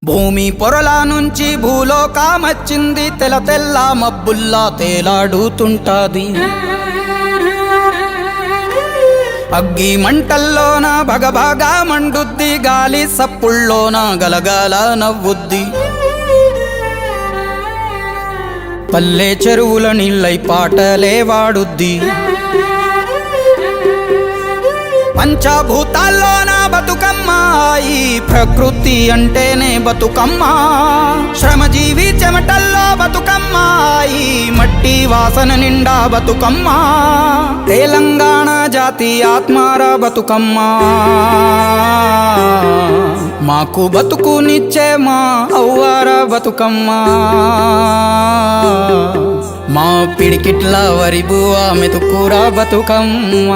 భూమి పొరల నుంచి భూలోకమచ్చింది, తెల్ల తెల్ల మబ్బుల్లా తేలాడుతుంటాది. అగ్గి మంటల్లోన భగభగా మండుద్ది, గాలి సప్పుల్లోన గలగల నవ్వుద్ది. పల్లె చెరువుల నీళ్ళై పాటలే వాడుద్ది. పంచభూతాల్లోన బతుకమ్మ, ఈ ప్రకృతి అంటేనే బతుకమ్మ. శ్రమజీవి చెమటల్లో బతుకమ్మ, ఈ మట్టి వాసన నిండా బతుకమ్మ. తెలంగాణ జాతి ఆత్మార బతుకమ్మ, మాకు బతుకునిచ్చే మా అవ్వార బతుకమ్మ. మా పిడికిట్ల వరిబువ మెతుకుర బతుకమ్మ.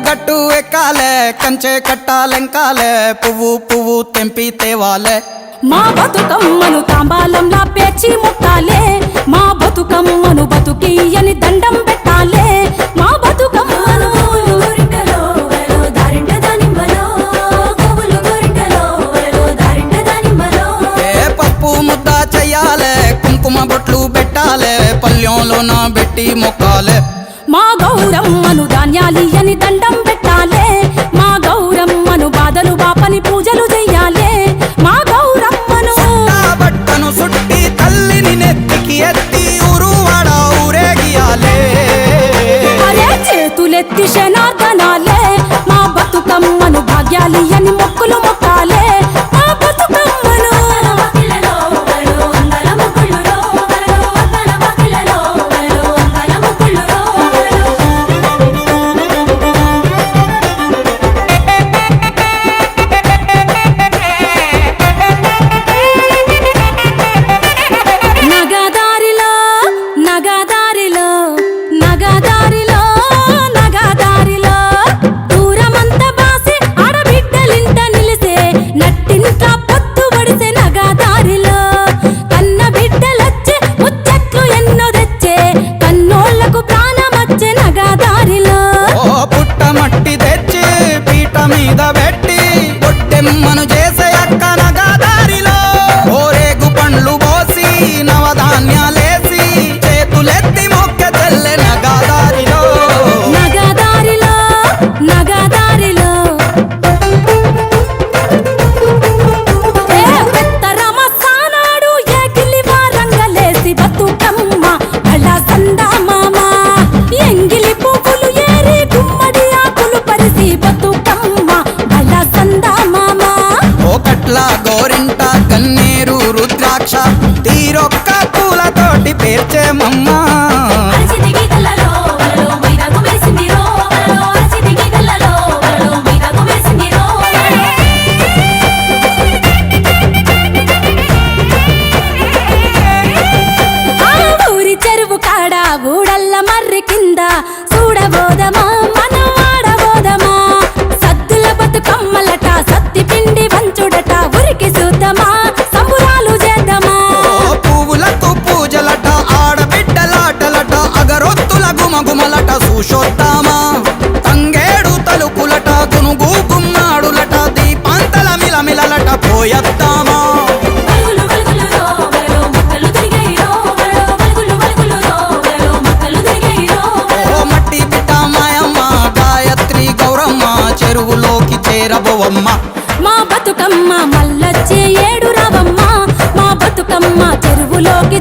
గట్టు ఎక్కాలే, కంచె కట్టాలెంకాలే, పువ్వు పువ్వు తెంపి తేవాలే. మా బతుకమ్మను తాంబాలంలా పేర్చి ముట్టాలే, మా బతుకమ్మను బతుకియని దండం పెట్టాలే. మా బతుకమ్మను పప్పు ముద్ద చెయ్యాలే, కుంకుమ బొట్లు పెట్టాలే, పల్లెంలోన పెట్టి మొక్కాలే. మా గౌరమ్మను ధాన్యాలియని దండం పెట్టాలే, మా గౌరమ్మను బాధలు బాపని పూజలు చెయ్యాలే. మా గౌరమ్మను బట్టను సుట్టి తల్లిని నెత్తికి ఎత్తి ఊరువాడ ఊరేగియాలే. అరే చేతులెత్తి శనార్దనాలే, మా బతుకమ్మను భాగ్యాలియని మొక్కులు మొక్కాలే. మా బతుకమ్మను మీద పెట్టి బొట్టెమ్మను చేసే అక్క నగదారిలో. ఓరేగు పండ్లు పోసి నవధాన్యాలేసి చేతులెత్తి మొక్క తెల్లె నగదారిలో. నగదారిలో నగదారిలో పెత్తరమ సానాడు ఎగిలి వారంగలేసి బతుకమ్మ అళ సందా మామ. ఎంగిలి పువ్వులు ఏరి గుమ్మడి ఆకులు పరిసి బతుకమ్మ ఒకట్ల గోరింట కన్నీరు రుద్రాక్ష తీరొక్క పూలతోటి పేర్చేమమ్మ. ఊరి చెరువు కాడ ఊడల్ల మర్రి కింద చూడబోదమా మనం ఆడబోదమా. సద్దుల బతుకమ్మలట సత్తి పిండి వంచుడట ఉరికి చూద్దామా సంబురాలు చేద్దామా. పువ్వులకు పూజలట ఆడబిడ్డలాటలట అగరొత్తుల గుమగుమలట చూసొద్దామా. తంగేడు తలుపులట గునుగు గుమ్మాడులట దీపాంతల మిలమిలలట పోయొద్దామా. మట్టి బిడ్డ మాయమ్మ గాయత్రి గౌరమ్మ చెరువులోకి చేరబోవమ్మ. మా బతుకమ్మ మల్లొచ్చే ఏడు రావమ్మ, మా బతుకమ్మ చెరువులోకి